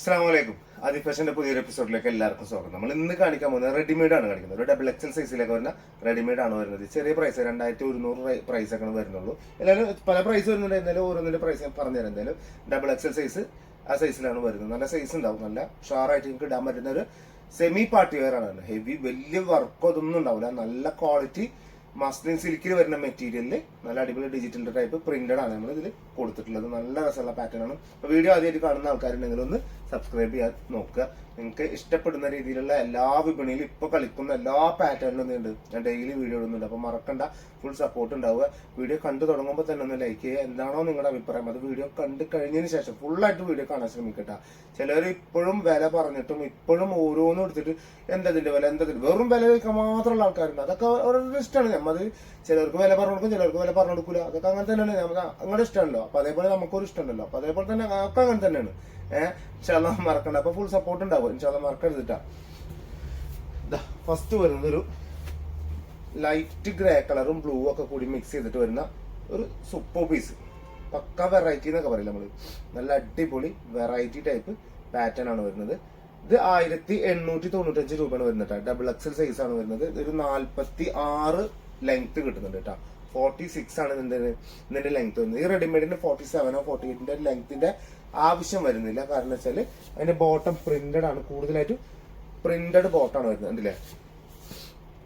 അസ്സലാമലൈക്കും. ആദിഫ് ഫാഷന്റെ പുതിയൊരു എപ്പിസോഡിലേക്ക് എല്ലാവർക്കും സ്വാഗതം. നമ്മൾ ഇന്ന് കാണിക്കാൻ പോകുന്നത് റെഡിമെയ്ഡ് ആണ് കാണിക്കുന്നത്. ഒരു ഡബിൾ എക്സൽ സൈസിലേക്ക് വരുന്ന റെഡിമെയ്ഡ് ആണ് വരുന്നത്. ചെറിയ പ്രൈസ് 2100 പ്രൈസ് ഒക്കെ വരുന്നുള്ളൂ. എല്ലാവരും പല പ്രൈസ് വരുന്നുണ്ട്. എന്തായാലും ഓരോന്നിന്റെ പ്രൈസ് ഞാൻ പറഞ്ഞുതരാം. എന്തായാലും ഡബിൾ എക്സൽ സൈസ് ആ സൈസിലാണ് വരുന്നത്. നല്ല സൈസ് ഉണ്ടാവും, നല്ല ഷാറായിട്ട് നിങ്ങൾക്ക് ഇടാൻ പറ്റുന്ന ഒരു സെമി പാർട്ടി വെയർ ആണ്. ഹെവി വലിയ വർക്കോ അതൊന്നും ഉണ്ടാവില്ല. നല്ല ക്വാളിറ്റി മസ്ലിൻ സിൽക്കിൽ വരുന്ന മെറ്റീരിയലിൽ നല്ല അടിപൊളി ഡിജിറ്റൽ ടൈപ്പ് പ്രിന്റഡ് ആണ് നമ്മൾ ഇതിൽ കൊടുത്തിട്ടുള്ളത്. നല്ല രസമുള്ള പാറ്റേൺ ആണ്. അപ്പോൾ വീഡിയോ ആദ്യമായിട്ട് കാണുന്ന ആൾക്കാരുണ്ടെങ്കിൽ ഒന്ന് സബ്സ്ക്രൈബ് ചെയ്യാൻ നോക്കുക. നിങ്ങൾക്ക് ഇഷ്ടപ്പെടുന്ന രീതിയിലുള്ള എല്ലാ വിപണിയിലും ഇപ്പോൾ കളിക്കുന്ന എല്ലാ പാറ്റേണിലും ഉണ്ട്. ഞാൻ ഡെയിലി വീഡിയോ ഇടുന്നുണ്ട്. അപ്പോൾ മറക്കണ്ട, ഫുൾ സപ്പോർട്ട് ഉണ്ടാവുക. വീഡിയോ കണ്ടു തുടങ്ങുമ്പോൾ തന്നെ ഒന്ന് ലൈക്ക് ചെയ്യുക. എന്താണോ നിങ്ങളുടെ അഭിപ്രായം അത് വീഡിയോ കണ്ടു കഴിഞ്ഞതിന് ശേഷം ഫുള്ളായിട്ട് വീഡിയോ കാണാൻ ശ്രമിക്കട്ടെ. ചിലർ ഇപ്പോഴും വില പറഞ്ഞിട്ടും ഇപ്പോഴും ഓരോന്നും എടുത്തിട്ട് എന്തതിന്റെ വില വെറും വില വയ്ക്കാൻ മാത്രമുള്ള ആൾക്കാരുണ്ട്. അതൊക്കെ അവരുടെ ഇഷ്ടമാണ്. അത് ചിലർക്ക് വില പറഞ്ഞു കൊടുക്കും, ചിലർക്ക് വില പറഞ്ഞു കൊടുക്കില്ല. അതൊക്കെ അങ്ങനെ തന്നെയാണ്. നമുക്ക് അങ്ങനെ ഇഷ്ടമല്ലോ. അപ്പൊ അതേപോലെ നമുക്കൊരു ഇഷ്ടമുണ്ടല്ലോ. അപ്പൊ അതേപോലെ തന്നെ ഒക്കെ അങ്ങനെ തന്നെയാണ്. ഇൻഷാല്ലാ മറക്കണ്ട. അപ്പൊ ഫുൾ സപ്പോർട്ട് ഉണ്ടാവും. ഇൻഷാല്ലാ മറക്കരുതിട്ടാ. ഫസ്റ്റ് വരുന്നത് ഒരു ലൈറ്റ് ഗ്രേ കളറും ബ്ലൂ ഒക്കെ കൂടി മിക്സ് ചെയ്തിട്ട് വരുന്ന ഒരു സൂപ്പർ പീസ്. പക്ക വെറൈറ്റി എന്നൊക്കെ പറയില്ല നമ്മള്. നല്ല അടിപൊളി വെറൈറ്റി ടൈപ്പ് പാറ്റേൺ ആണ് വരുന്നത്. ഇത് 1895 രൂപയാണ് വരുന്നത്. ഡബിൾ എക്സൽ സൈസ് ആണ് വരുന്നത്. ഇതൊരു 46 ലെങ്ത് കിട്ടുന്നുണ്ട് കേട്ടോ. 46 ആണ് ഇതിന്റെ ലെങ്ത് വരുന്നത്. ഈ റെഡിമെയ്ഡിന്റെ 47 48 ലെങ്ത്തിന്റെ ആവശ്യം വരുന്നില്ല. കാരണം വെച്ചാല് അതിന്റെ ബോട്ടം പ്രിന്റഡ് ആണ്. കൂടുതലായിട്ട് പ്രിന്റഡ് ബോട്ടാണ് വരുന്നത്. കണ്ടില്ലേ,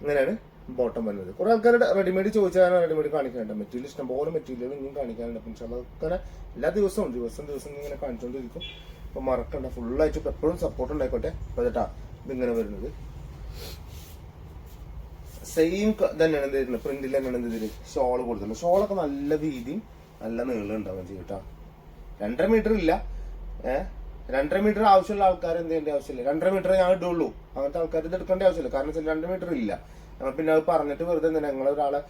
ഇങ്ങനെയാണ് ബോട്ടം വരുന്നത്. കുറെ ആൾക്കാരുടെ റെഡിമെയ്ഡ് ചോദിച്ചാൽ റെഡിമെയ്ഡ് കാണിക്കാനുണ്ട്. മെറ്റീരിയൽ ഇഷ്ടംപോലെ മെറ്റീരിയൽ ഇനിയും കാണിക്കാനുണ്ട്. പക്ഷെ അതൊക്കെ എല്ലാ ദിവസവും ദിവസം ഇങ്ങനെ കാണിച്ചുകൊണ്ടിരിക്കും. അപ്പൊ മറക്കണ്ട, ഫുള്ളായിട്ട് എപ്പോഴും സപ്പോർട്ട് ഉണ്ടായിക്കോട്ടെ. അപ്പൊ ചേട്ടാ ഇതിങ്ങനെ വരുന്നത് സെയിം തന്നെയാണ് എന്ത് വരുന്നത്. പ്രിന്റിൽ തന്നെയാണ് എന്ത് ഇതിൽ ഷോള് കൊടുത്തിട്ടുണ്ട്. ഷോളൊക്കെ നല്ല വീതിയും നല്ല നീളം ഉണ്ടാവും ചെയ്യട്ടാ. 2.5 മീറ്റർ ഇല്ല. 2.5 മീറ്റർ ആവശ്യമുള്ള ആൾക്കാർ എന്ത് ചെയ്യേണ്ട ആവശ്യമില്ല. 2.5 മീറ്റർ ഞാൻ ഇടുള്ളൂ. അങ്ങനത്തെ ആൾക്കാർ ഇത് എടുക്കേണ്ട ആവശ്യമില്ല. കാരണം വെച്ചാൽ 2 മീറ്റർ ഇല്ല. പിന്നെ അത് പറഞ്ഞിട്ട് വെറുതെ തന്നെ ഞങ്ങളൊരാളെ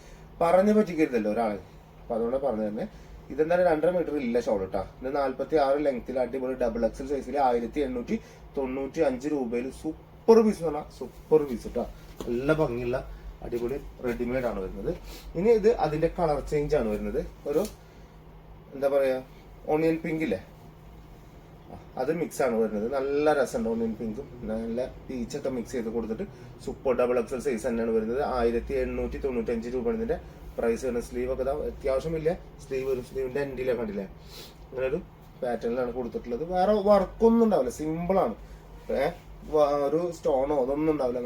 പറഞ്ഞു പറ്റിക്കരുതല്ലോ ഒരാളെ. അപ്പൊ അതുകൊണ്ട് പറഞ്ഞു തന്നെ ഇതെന്തായാലും 2.5 മീറ്റർ ഇല്ല ഷോൾ ഇട്ടാ. ഇത് 46 ലെങ്ത്തിൽ അടിപൊളി ഡബിൾ എക്സൽ സൈസിൽ 1895 രൂപയിൽ സൂപ്പർ പീസ് എന്ന് പറഞ്ഞാൽ സൂപ്പർ പീസ് ഇട്ടാ. നല്ല ഭംഗിയുള്ള അടിപൊളി റെഡിമെയ്ഡ് ആണ് വരുന്നത്. ഇനി ഇത് അതിന്റെ കളർ ചേഞ്ച് ആണ് വരുന്നത്. ഒരു എന്താ പറയാ, ഓണിയൻ പിങ്ക് ഇല്ലേ, അത് മിക്സ് ആണ് വരുന്നത്. നല്ല രസമുണ്ട്. ഓണിയൻ പിങ്കും നല്ല പീച്ചൊക്കെ മിക്സ് ചെയ്ത് കൊടുത്തിട്ട് സൂപ്പർ ഡബിൾ എക്സൽ സൈസ് തന്നെയാണ് വരുന്നത്. 1895 രൂപയാണ് ഇതിന്റെ പ്രൈസ് വരുന്നത്. സ്ലീവ് ഒക്കെ അത്യാവശ്യം വലിയ സ്ലീവ് വരും. സ്ലീവിന്റെ എൻഡിലൊക്കെ കണ്ടില്ലേ, അങ്ങനെ ഒരു പാറ്റേണിലാണ് കൊടുത്തിട്ടുള്ളത്. വേറെ വർക്കൊന്നും ഉണ്ടാവില്ല, സിമ്പിൾ ആണ്. ഒരു സ്റ്റോണോ അതൊന്നും ഉണ്ടാവില്ല.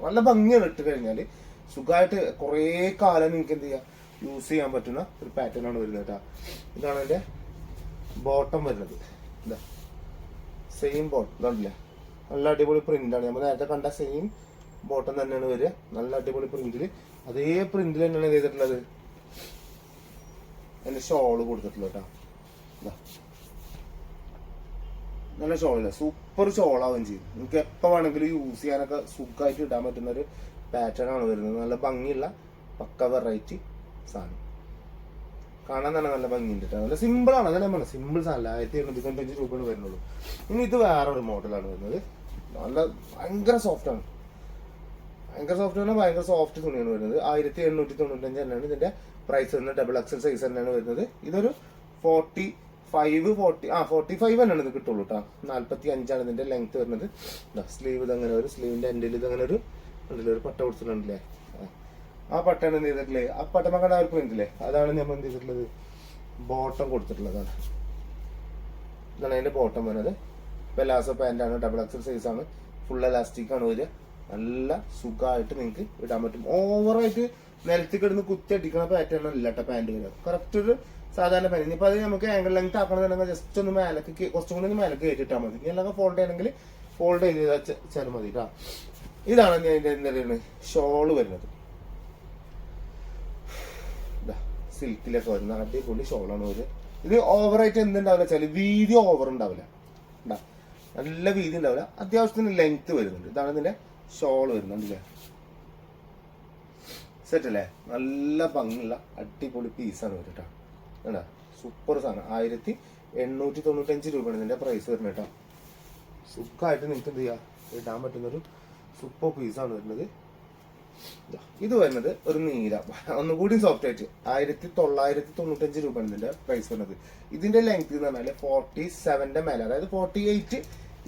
നല്ല ഭംഗിയാണ്. ഇട്ട് കഴിഞ്ഞാല് സുഖമായിട്ട് കുറെ കാലം നിങ്ങൾക്ക് എന്ത് ചെയ്യാം, യൂസ് ചെയ്യാൻ പറ്റുന്ന ഒരു പാറ്റേൺ ആണ് വരുന്നത് കേട്ടോ. ഇതാണ് അതിന്റെ ബോട്ടം വരുന്നത്. ഇതാ സെയിം ബോട്ടം കണ്ടില്ലേ, നല്ല അടിപൊളി പ്രിന്റ് ആണ്. നമ്മൾ നേരത്തെ കണ്ട സെയിം ബോട്ടം തന്നെയാണ് വരിക. നല്ല അടിപൊളി പ്രിന്റില് അതേ പ്രിന്റിൽ തന്നെയാണ് ചെയ്തിട്ടുള്ളത്. അതിന്റെ ഷോള് കൊടുത്തിട്ടുള്ളത് കേട്ടോ. നല്ല ഷോളില്ല, സൂപ്പർ ഷോളാവുകയും ചെയ്യും. നിങ്ങൾക്ക് എപ്പോ വേണമെങ്കിലും യൂസ് ചെയ്യാനൊക്കെ സുഖമായിട്ട് ഇടാൻ പറ്റുന്ന ഒരു പാറ്റേൺ ആണ് വരുന്നത്. നല്ല ഭംഗിയുള്ള പക്ക വെറൈറ്റി സാധനം. കാണാൻ തന്നെ നല്ല ഭംഗിയുണ്ട് കേട്ടോ. നല്ല സിമ്പിൾ ആണ്. അതല്ലേ പറഞ്ഞത്, സിമ്പിൾ സാധനം. 1895 രൂപയാണ് വരുന്നുള്ളൂ. ഇനി ഇത് വേറൊരു മോഡലാണ് വരുന്നത്. നല്ല ഭയങ്കര സോഫ്റ്റ് ആണ്. ഭയങ്കര സോഫ്റ്റ് തുണിയാണ് വരുന്നത്. 1895 തന്നെയാണ് ഇതിന്റെ പ്രൈസ് വരുന്നത്. ഡബിൾ എക്സൽ സൈസ് തന്നെയാണ് വരുന്നത്. ഇതൊരു 45 തന്നെയാണ് ഇത് കിട്ടുള്ളൂ കേട്ടോ. 45 ഇതിന്റെ ലെങ്ത് വരുന്നത്. സ്ലീവ് ഇത് അങ്ങനെ വരും. സ്ലീവിന്റെ എൻഡിൽ ഇത് അങ്ങനെ ഒരു പട്ട കൊടുത്തിട്ടുണ്ടല്ലേ. ആ പട്ടാണ് എന്ത് ചെയ്തിട്ടില്ലേ, ആ പട്ടമക്കട ഒരു പ്രിന്റില്ലേ, അതാണ് നമ്മൾ എന്ത് ചെയ്തിട്ടുള്ളത്, ബോട്ടം കൊടുത്തിട്ടുള്ളതാണ്. ഇതാണ് അതിന്റെ ബോട്ടം വരുന്നത്. പെലാസോ പാന്റ് ആണ്. ഡബിൾ എക്സൽ സൈസ് ആണ്. ഫുൾ എലാസ്റ്റിക് ആണ് വരിക. നല്ല സുഖമായിട്ട് നിങ്ങൾക്ക് ഇടാൻ പറ്റും. ഓവറായിട്ട് നിലത്ത് കിടന്ന് കുത്തി അടിക്കണ പാറ്റേൺ അല്ല കേട്ടോ പാന്റ് വരിക. കറക്റ്റ് ഒരു സാധാരണ പാന്റ്. ഇനിയിപ്പോൾ അത് നമുക്ക് ആംഗിൾ ലെങ്ത് ആക്കണമെന്നുണ്ടെങ്കിൽ ജസ്റ്റ് ഒന്ന് മേലേക്ക് കുറച്ചും കൂടി മേലേക്ക് കയറ്റിട്ടാൽ മതി. ഇനി അല്ലെങ്കിൽ ഫോൾഡ് ചെയ്യണമെങ്കിൽ ഫോൾഡ് ചെയ്ത് വെച്ചാൽ മതി കേട്ടോ. ഇതാണ് അതിന്റെ എന്താണ് ഷോള് വരുന്നത്. സിൽക്കിലൊക്കെ വരുന്ന അടിപൊളി ഷോളാണ് വരിക. ഇത് ഓവറായിട്ട് എന്തുണ്ടാവില്ല വെച്ചാൽ വീതി ഓവർ ഉണ്ടാവില്ല. നല്ല വീതി ഉണ്ടാവില്ല. അത്യാവശ്യത്തിന് ലെങ്ത് വരുന്നുണ്ട്. ഇതാണ് ഇതിന്റെ ഷോള് വരുന്നുണ്ടല്ലേ. സെറ്റ് അല്ലേ, നല്ല ഭംഗിയുള്ള അടിപൊളി പീസാണ് വരും കേട്ടോ. വേണ്ട സൂപ്പർ സാധനം. 1895 രൂപയാണ് ഇതിന്റെ പ്രൈസ് വരുന്നത് കേട്ടോ. സുഖമായിട്ട് നിങ്ങൾക്ക് എന്ത് ചെയ്യാം, ഇടാൻ പറ്റുന്നൊരു സൂപ്പർ പീസാണ് വരുന്നത്. ഇത് വരുന്നത് ഒരു നീല, ഒന്നുകൂടി സോഫ്റ്റ് ആയിട്ട് 1995 രൂപയാണ് ഇതിന്റെ പ്രൈസ് വരുന്നത്. ഇതിന്റെ ലെങ്ത് എന്ന് പറഞ്ഞാല് 47 മേലെ, അതായത് 48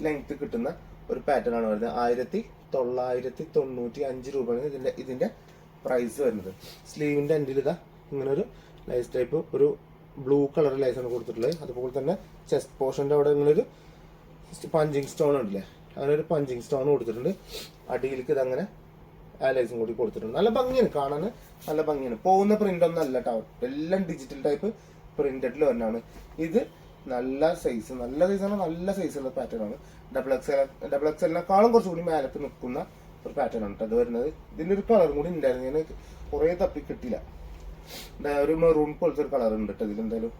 ലെങ്ത് കിട്ടുന്ന ഒരു പാറ്റേൺ ആണ് വരുന്നത്. 1995 രൂപയാണ് ഇതിന്റെ പ്രൈസ് വരുന്നത്. സ്ലീവിന്റെ എൻഡിൽ ഇതാ ഇങ്ങനെ ഒരു ലൈസ് ടൈപ്പ് ഒരു ബ്ലൂ കളർ ലൈസ് ആണ് കൊടുത്തിട്ടുള്ളത്. അതുപോലെ തന്നെ ചെസ്റ്റ് പോർഷന്റെ അവിടെ ഇങ്ങനെ ഒരു പഞ്ചിങ് സ്റ്റോൺ ഉണ്ടല്ലേ, അങ്ങനെ ഒരു പഞ്ചിങ് സ്റ്റോൺ കൊടുത്തിട്ടുണ്ട്. അടിയിലേക്ക് ഇതങ്ങനെ ആ ലൈസും കൂടി കൊടുത്തിട്ടുണ്ട്. നല്ല ഭംഗിയാണ് കാണാൻ, നല്ല ഭംഗിയാണ്. പോകുന്ന പ്രിന്റ് ഒന്നും അല്ല കേട്ടോ, എല്ലാം ഡിജിറ്റൽ ടൈപ്പ് പ്രിന്റഡിൽ തന്നെയാണ്. ഇത് നല്ല സൈസാണ്, നല്ല സൈസുള്ള പാറ്റേൺ ആണ്. ഡബിൾ എക്സലിനെക്കാളും കുറച്ചുകൂടി മേലത്ത് നിൽക്കുന്ന ഒരു പാറ്റേൺ ആണ് അത് വരുന്നത്. ഇതിന്റെ ഒരു കളറും കൂടി ഉണ്ടായിരുന്നു, ഞാൻ കുറെ തപ്പി കിട്ടില്ല. ഒരു മെറൂൺ പോലത്തെ ഒരു കളർ ഉണ്ട് കേട്ടോ ഇതിലെന്തായാലും.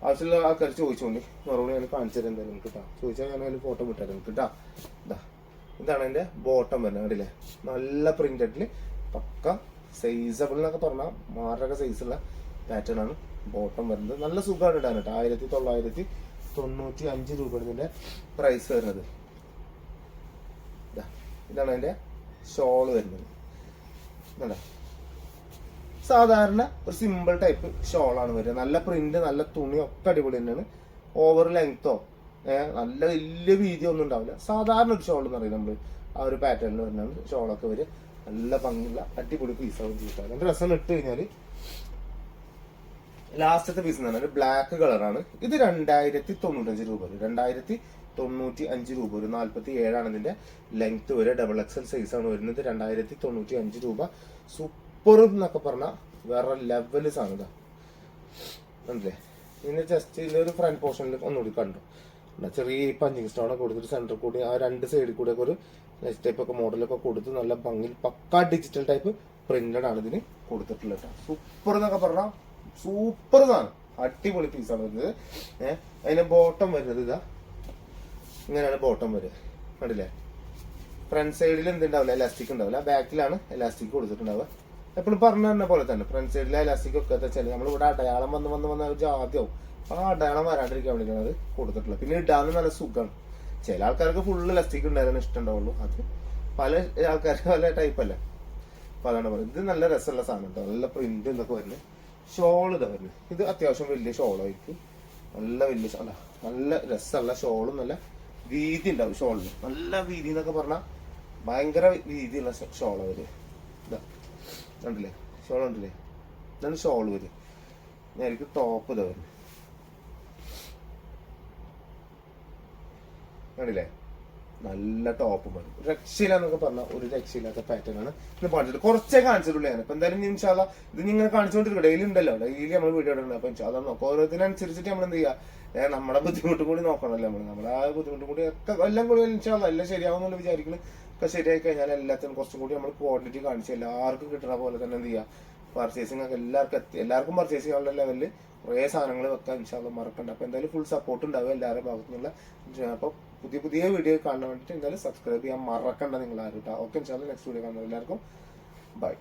ആവശ്യമുള്ള ആൾക്കാർ ചോദിച്ചോണ്ട് മെറൂൺ ഞാൻ കാണിച്ചു തരാം എന്തായാലും കിട്ടാ. ചോദിച്ചാൽ ഞാൻ അതിൽ ഫോട്ടോ വിട്ടാലും കിട്ടാ. ഇതാണ് എന്റെ ബോട്ടം വരുന്നത്, കണ്ടില്ലേ? നല്ല പ്രിന്റഡില് പക്ക സൈസബിൾ എന്നൊക്കെ പറഞ്ഞാൽ മാരക സൈസുള്ള പാറ്റേൺ ആണ് ബോട്ടം വരുന്നത്. നല്ല സുഖമാണ് ഇടാൻ കേട്ടോ. 1995 രൂപയാണ് ഇതിന്റെ പ്രൈസ് വരുന്നത്. ഇതാണ് അതിന്റെ ഷോള് വരുന്നത്. സാധാരണ ഒരു സിമ്പിൾ ടൈപ്പ് ഷോളാണ് വരുന്നത്. നല്ല പ്രിന്റ്, നല്ല തുണി ഒക്കെ അടിപൊളി തന്നെയാണ്. ഓവർ ലെങ്തോ നല്ല വലിയ വീതി ഒന്നും ഉണ്ടാവില്ല. സാധാരണ ഒരു ഷോൾ എന്ന് പറയുന്നത് നമ്മള് ആ ഒരു പാറ്റേണിൽ വരുന്നതാണ് ഷോളൊക്കെ വരും. നല്ല ഭംഗിയുള്ള അടിപൊളി പീസാവും ചെയ്തിട്ടാണ്. എന്റെ ഡ്രസ്സ് ഇട്ട് കഴിഞ്ഞാല് ലാസ്റ്റത്തെ പീസ് എന്ന് പറഞ്ഞാൽ ബ്ലാക്ക് കളറാണ്. ഇത് 2095 രൂപ. 2095 രൂപ. ഒരു 47 ഇതിന്റെ ലെങ്ത് വരെ. ഡബിൾ എക്സൽ സൈസ് ആണ് വരുന്നത്. 2095 രൂപ. സൂപ്പർ എന്നൊക്കെ പറഞ്ഞാൽ വേറെ ലെവല് സാധനം ഉണ്ടല്ലേ. ഇതിന് ജസ്റ്റ് ഇതിന്റെ ഒരു ഫ്രണ്ട് പോർഷനിൽ ഒന്നുകൂടി കണ്ടു, ചെറിയ പഞ്ചിങ് സ്റ്റോണൊക്കെ കൊടുത്തിട്ട് സെന്റർ കൂടി ആ രണ്ട് സൈഡിൽ കൂടെ ഒക്കെ ഒരു നെക്സ്റ്റ് ടൈപ്പ് ഒക്കെ മോഡലൊക്കെ കൊടുത്ത് നല്ല ഭംഗിയിൽ പക്കാ ഡിജിറ്റൽ ടൈപ്പ് പ്രിന്റഡ് ആണ് ഇതിന് കൊടുത്തിട്ടുള്ളത്. സൂപ്പർ എന്നൊക്കെ പറഞ്ഞാൽ സൂപ്പർ സാധനം, അടിപൊളി പീസാണ് വരുന്നത്. അതിന്റെ ബോട്ടം വരുന്നത് ഇതാ ഇങ്ങനെയാണ് ബോട്ടം വരിക, കണ്ടില്ലേ? ഫ്രണ്ട് സൈഡിൽ എന്തുണ്ടാവില്ല, എലാസ്റ്റിക് ഉണ്ടാവില്ല. ബാക്കിലാണ് എലാസ്റ്റിക് കൊടുത്തിട്ടുണ്ടാവുക. എപ്പോഴും പറഞ്ഞു തന്നെ പോലെ തന്നെ ഫ്രണ്ട് സൈഡിലെ എലാസ്റ്റിക് ഒക്കെ വെച്ചാൽ നമ്മളിവിടെ അടയാളം വന്ന് ഒരു ആദ്യവും ആ അടയാളം വരാണ്ടിരിക്കാൻ വേണ്ടിയിട്ടാണ് അത് കൊടുത്തിട്ടുള്ളത്. പിന്നെ ഇടാനും നല്ല സുഖമാണ്. ചില ആൾക്കാർക്ക് ഫുള്ള് എലാസ്റ്റിക് ഉണ്ടായാലും ഇഷ്ടമുണ്ടാവുള്ളൂ. അത് പല ആൾക്കാർക്ക് പല ടൈപ്പല്ലേ. അപ്പൊ അതാണ് പറയുന്നത്. ഇത് നല്ല രസമുള്ള സാധനം കേട്ടോ, നല്ല പ്രിന്റ് എന്നൊക്കെ വരുന്നത്. ഷോൾ ഇതാ വരുന്നത്. ഇത് അത്യാവശ്യം വലിയ ഷോളായിരിക്കും, നല്ല വലിയ നല്ല രസമുള്ള ഷോളും നല്ല വീതി ഉണ്ടാവും ഷോളിന്. നല്ല വീതി എന്നൊക്കെ പറഞ്ഞാൽ ഭയങ്കര വീതിയുള്ള ഷോള വരും. ഇതാ കണ്ടില്ലേ ഷോൾ കണ്ടില്ലേ? ഇതാണ് ഷോൾ വരും. ഞാനിക്ക് ടോപ്പ് ഇതാ വരുന്നത്, കണ്ടില്ലേ? നല്ല ടോപ്പ് വരും. രക്ഷയില്ല എന്നൊക്കെ പറഞ്ഞാൽ ഒരു രക്ഷയില്ലാത്ത പാറ്റേൺ ആണ് ഇന്ന് കാണിച്ചിട്ട്. കുറച്ചേ കാണിച്ചിട്ടുള്ളൂ ഞാൻ. ഇപ്പൊ എന്തായാലും ഇൻഷാല്ല ഇത് ഇങ്ങനെ കാണിച്ചുകൊണ്ടിരിക്കും. ഡെയിലി ഉണ്ടല്ലോ, ഡെയിലി നമ്മൾ വീഡിയോ ഇടണം. അപ്പൊ ഇൻഷാല്ല നോക്കാം. ഓരോരുത്തരനുസരിച്ചിട്ട് നമ്മൾ എന്ത് ചെയ്യുക, നമ്മുടെ ബുദ്ധിമുട്ടും കൂടി നോക്കണമല്ലോ നമ്മൾ. നമ്മൾ ആ ബുദ്ധിമുട്ടും കൂടി ഒക്കെ എല്ലാം കൂടി ഇൻഷാല്ല എല്ലാം ശരിയാവുന്നുള്ള വിചാരിക്കുന്നു. ഒക്കെ ശരിയായി കഴിഞ്ഞാൽ എല്ലാത്തിനും കുറച്ചും കൂടി നമ്മൾ ക്വാണ്ടിറ്റി കാണിച്ച് എല്ലാവർക്കും കിട്ടുന്ന പോലെ തന്നെ എന്ത് ചെയ്യുക, പർച്ചേസിംഗ് ഒക്കെ എല്ലാവർക്കും പർച്ചേസ് ചെയ്യാനുള്ള ലെവലിൽ കുറേ സാധനങ്ങൾ വെക്കാൻ ഇൻഷാല്ല മറക്കണ്ട. അപ്പൊ എന്തായാലും ഫുൾ സപ്പോർട്ട് ഉണ്ടാവും എല്ലാവരുടെ ഭാഗത്തു നിന്നുള്ള. അപ്പൊ പുതിയ വീഡിയോ കാണാൻ വേണ്ടിയിട്ട് എന്തായാലും സബ്സ്ക്രൈബ് ചെയ്യാൻ മറക്കണ്ട നിങ്ങൾ ആരും കേട്ടോ. ഓക്കെ, ഇൻഷാല്ല നെക്സ്റ്റ് വീഡിയോ കാണുന്നത് എല്ലാവർക്കും ബൈ.